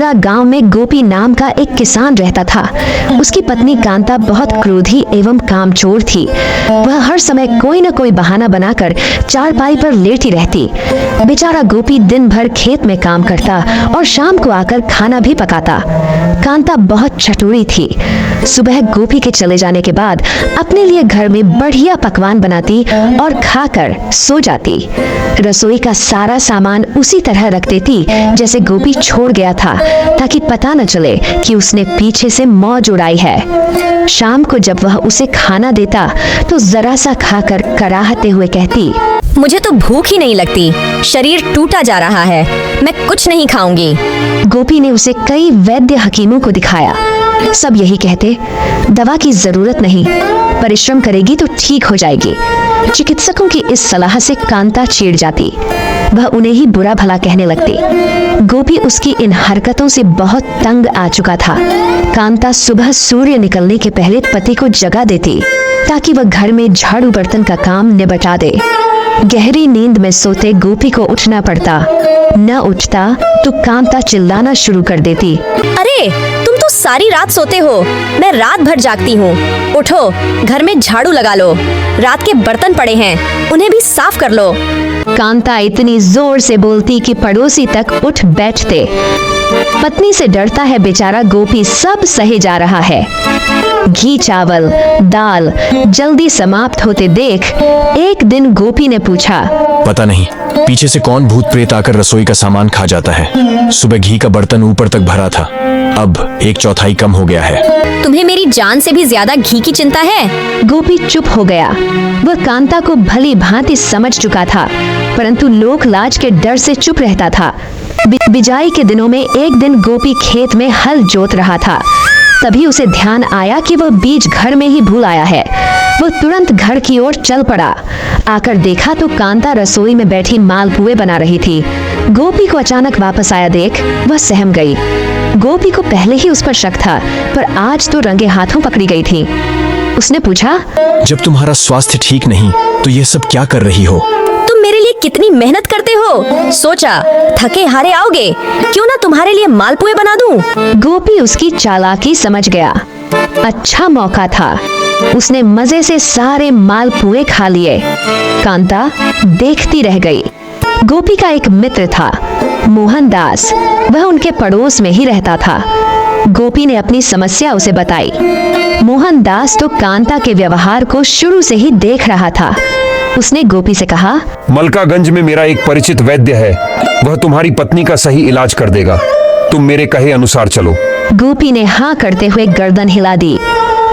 पूरा गांव में गोपी नाम का एक किसान रहता था। उसकी पत्नी कांता बहुत क्रोधी एवं कामचोर थी। वह हर समय कोई न कोई बहाना बनाकर चारपाई पर लेटी रहती। बेचारा गोपी दिन भर खेत में काम करता और शाम को आकर खाना भी पकाता। कांता बहुत चतुरी थी। सुबह गोपी के चले जाने के बाद अपने लिए घर में बढ़िया पकवान बनाती और खाकर सो जाती। रसोई का सारा सामान उसी तरह रख देती जैसे गोपी छोड़ गया था, ताकि पता न चले कि उसने पीछे से मौज उड़ाई है। शाम को जब वह उसे खाना देता तो जरा सा खाकर कराहते हुए कहती, मुझे तो भूख ही नहीं लगती, शरीर टूटा जा रहा है, मैं कुछ नहीं खाऊंगी। गोपी ने उसे कई वैद्य हकीमों को दिखाया। सब यही कहते, दवा की जरूरत नहीं, परिश्रम करेगी तो ठीक हो जाएगी। चिकित्सकों की इस सलाह से कांता चिढ़ जाती। वह उन्हें ही बुरा भला कहने लगती। गोपी उसकी इन हरकतों से बहुत तंग आ चुका था। कांता सुबह सूर्य निकलने के पहले पति को जगा देती, ताकि वह घर में झाड़ू बर्तन का काम निपटा दे। गहरी नींद में सोते गोपी को उठना पड़ता। न उठता तो कांता चिल्लाना शुरू कर देती, अरे तुम तो सारी रात सोते हो, मैं रात भर जागती हूँ। उठो, घर में झाड़ू लगा लो, रात के बर्तन पड़े हैं, उन्हें भी साफ कर लो। कांता इतनी जोर से बोलती कि पड़ोसी तक उठ बैठते। पत्नी से डरता है बेचारा गोपी सब सहे जा रहा है। घी चावल दाल जल्दी समाप्त होते देख एक दिन गोपी ने पूछा, पता नहीं पीछे से कौन भूत प्रेत आकर रसोई का सामान खा जाता है। सुबह घी का बर्तन ऊपर तक भरा था, अब 1/4 कम हो गया है। तुम्हें मेरी जान से भी ज्यादा घी की चिंता है? गोपी चुप हो गया। वह कांता को भली भांति समझ चुका था, परंतु लोक लाज के डर से चुप रहता था। बिजाई के दिनों में एक दिन गोपी खेत में हल जोत रहा था। तभी उसे ध्यान आया कि वह बीज घर में ही भूल आया है। वह तुरंत घर की ओर चल पड़ा। आकर देखा तो कांता रसोई में बैठी मालपुए बना रही थी। गोपी को अचानक वापस आया देख वह सहम गई। गोपी को पहले ही उस पर शक था, पर आज तो रंगे हाथों पकड़ी गई थी। उसने पूछा, जब तुम्हारा स्वास्थ्य ठीक नहीं तो ये सब क्या कर रही हो? तुम मेरे लिए कितनी मेहनत करते हो, सोचा थके हारे आओगे, क्यों ना तुम्हारे लिए मालपुए बना दूं? गोपी उसकी चालाकी समझ गया। अच्छा मौका था। उसने मजे से सारे मालपुए खा लिए। कांता देखती रह गई। गोपी का एक मित्र था, मोहनदास। वह उनके पड़ोस में ही रहता था। गोपी ने अपनी समस्या उसे बताई। मोहनदास तो कांता के व्यवहार को शुरू से ही देख रहा था। उसने गोपी से कहा, मलकागंज में मेरा एक परिचित वैद्य है, वह तुम्हारी पत्नी का सही इलाज कर देगा, तुम मेरे कहे अनुसार चलो। गोपी ने हाँ करते हुए गर्दन हिला दी।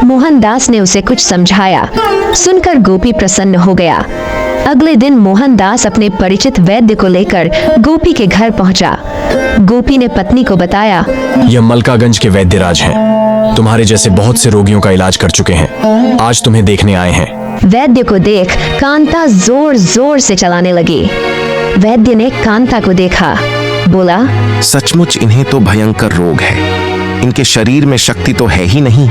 मोहनदास ने उसे कुछ समझाया। सुनकर गोपी प्रसन्न हो गया। अगले दिन मोहनदास अपने परिचित वैद्य को लेकर गोपी के घर पहुंचा। गोपी ने पत्नी को बताया, यह मलकागंज के वैद्यराज हैं। तुम्हारे जैसे बहुत से रोगियों का इलाज कर चुके हैं, आज तुम्हें देखने आए हैं। वैद्य को देख कांता जोर जोर से चलाने लगी। वैद्य ने कांता को देखा, बोला, सचमुच इन्हें तो भयंकर रोग है, इनके शरीर में शक्ति तो है ही नहीं,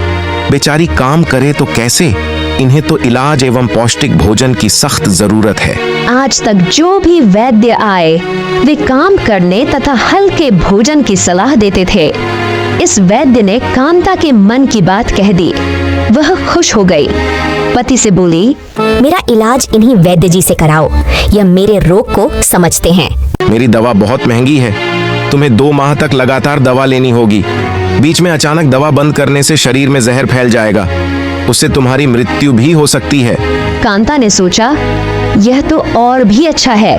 बेचारी काम करे तो कैसे, इन्हें तो इलाज एवं पौष्टिक भोजन की सख्त जरूरत है। आज तक जो भी वैद्य आए वे काम करने तथा हल्के भोजन की सलाह देते थे। इस वैद्य ने कांता के मन की बात कह दी। वह खुश हो गई। पति से बोली, मेरा इलाज इन्हीं वैद्य जी से कराओ, यह मेरे रोग को समझते हैं। मेरी दवा बहुत महंगी है, तुम्हें 2 माह तक लगातार दवा लेनी होगी। बीच में अचानक दवा बंद करने से शरीर में जहर फैल जाएगा, उससे तुम्हारी मृत्यु भी हो सकती है। कांता ने सोचा, यह तो और भी अच्छा है।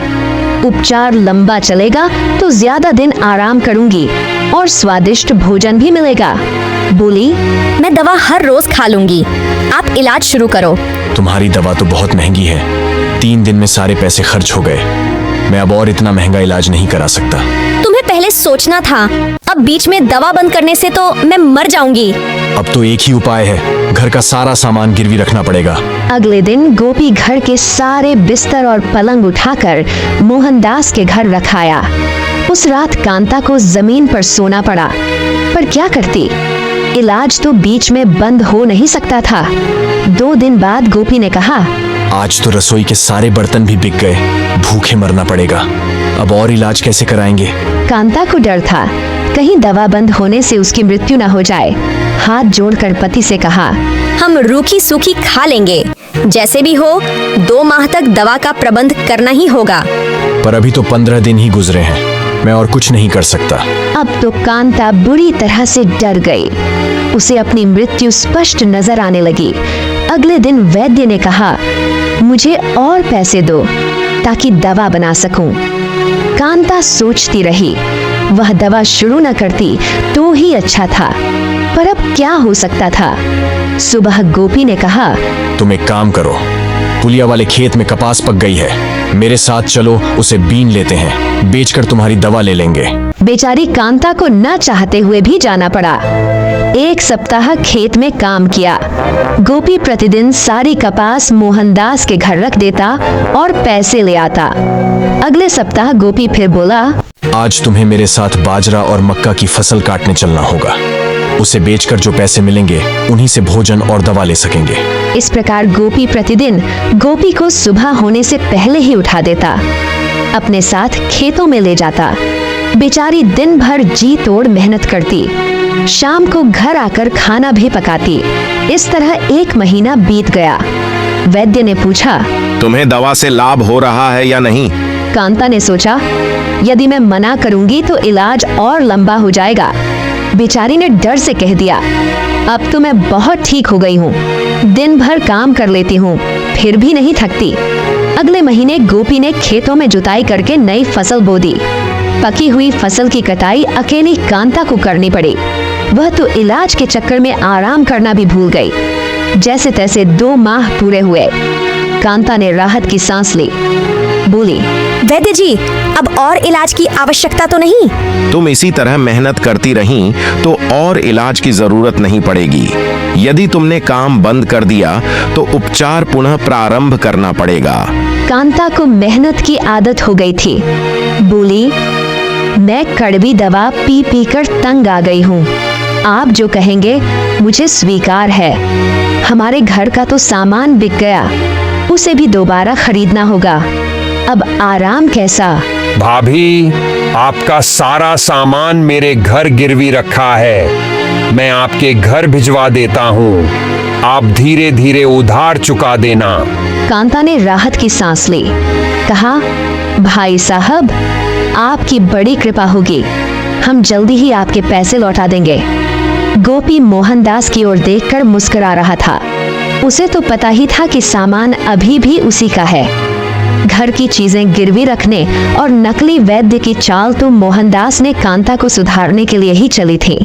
उपचार लंबा चलेगा तो ज्यादा दिन आराम करूंगी और स्वादिष्ट भोजन भी मिलेगा। बोली, मैं दवा हर रोज खा लूंगी, आप इलाज शुरू करो। तुम्हारी दवा तो बहुत महंगी है, 3 दिन में सारे पैसे खर्च हो गए। मैं अब और इतना महंगा इलाज नहीं करा सकता। तुम्हें पहले सोचना था, अब बीच में दवा बंद करने से तो मैं मर जाऊंगी। अब तो एक ही उपाय है, घर का सारा सामान गिरवी रखना पड़ेगा। अगले दिन गोपी घर के सारे बिस्तर और पलंग उठाकर मोहनदास के घर रखाया। उस रात कांता को जमीन पर सोना पड़ा, पर क्या करती, इलाज तो बीच में बंद हो नहीं सकता था। 2 दिन बाद गोपी ने कहा, आज तो रसोई के सारे बर्तन भी बिक गए, भूखे मरना पड़ेगा, अब और इलाज कैसे कराएंगे? कांता को डर था कहीं दवा बंद होने से उसकी मृत्यु न हो जाए। हाथ जोड़कर पति से कहा, हम रूखी सूखी खा लेंगे, जैसे भी हो 2 माह तक दवा का प्रबंध करना ही होगा। पर अभी तो 15 दिन ही गुजरे हैं, मैं और कुछ नहीं कर सकता। अब तो कांता बुरी तरह से डर गई। उसे अपनी मृत्यु स्पष्ट नजर आने लगी। अगले दिन वैद्य ने कहा, मुझे और पैसे दो ताकि दवा बना सकूं। कांता सोचती रही, वह दवा शुरू न करती तो ही अच्छा था, पर अब क्या हो सकता था। सुबह गोपी ने कहा, तुम एक काम करो, पुलिया वाले खेत में कपास पक गई है, मेरे साथ चलो, उसे बीन लेते हैं, बेचकर तुम्हारी दवा ले लेंगे। बेचारी कांता को न चाहते हुए भी जाना पड़ा। 1 सप्ताह खेत में काम किया। गोपी प्रतिदिन सारी कपास मोहनदास के घर रख देता और पैसे ले आता। अगले सप्ताह गोपी फिर बोला, आज तुम्हें मेरे साथ बाजरा और मक्का की फसल काटने चलना होगा, उसे बेचकर जो पैसे मिलेंगे उन्हीं से भोजन और दवा ले सकेंगे। इस प्रकार गोपी प्रतिदिन गोपी को सुबह होने से पहले ही उठा देता, अपने साथ खेतों में ले जाता। बेचारी दिन भर जी तोड़ मेहनत करती, शाम को घर आकर खाना भी पकाती। इस तरह 1 महीना बीत गया। वैद्य ने पूछा, तुम्हें दवा से लाभ हो रहा है या नहीं? कांता ने सोचा, यदि मैं मना करूंगी तो इलाज और लंबा हो जाएगा। बेचारी ने डर से कह दिया, अब तो मैं बहुत ठीक हो गई हूँ, दिन भर काम कर लेती हूँ, फिर भी नहीं थकती। अगले महीने गोपी ने खेतों में जुताई करके नई फसल बो दी। पकी हुई फसल की कटाई अकेली कांता को करनी पड़ी। वह तो इलाज के चक्कर में आराम करना भी भूल गई। जैसे तैसे 2 माह पूरे हुए। कांता ने राहत की सांस ली, बोली, वैद्य जी, अब और इलाज की आवश्यकता तो नहीं? तुम इसी तरह मेहनत करती रहीं तो और इलाज की जरूरत नहीं पड़ेगी। यदि तुमने काम बंद कर दिया तो उपचार पुनः प्रारंभ करना पड़ेगा। कांता को मेहनत की आदत हो गई थी। बोली, मैं कड़वी दवा पी पी कर तंग आ गई हूँ। आप जो कहेंगे मुझे स्वीकार है। हमारे घर का तो सामान बिक गया, उसे भी दोबारा खरीदना होगा। अब आराम कैसा? भाभी, आपका सारा सामान मेरे घर गिरवी रखा है, मैं आपके घर भिजवा देता हूँ, आप धीरे धीरे उधार चुका देना। कांता ने राहत की सांस ली, कहा, भाई साहब, आपकी बड़ी कृपा होगी, हम जल्दी ही आपके पैसे लौटा देंगे। गोपी मोहनदास की ओर देखकर मुस्कुरा रहा था। उसे तो पता ही था कि सामान अभी भी उसी का है। घर की चीजें गिरवी रखने और नकली वैद्य की चाल तो मोहनदास ने कांता को सुधारने के लिए ही चली थी।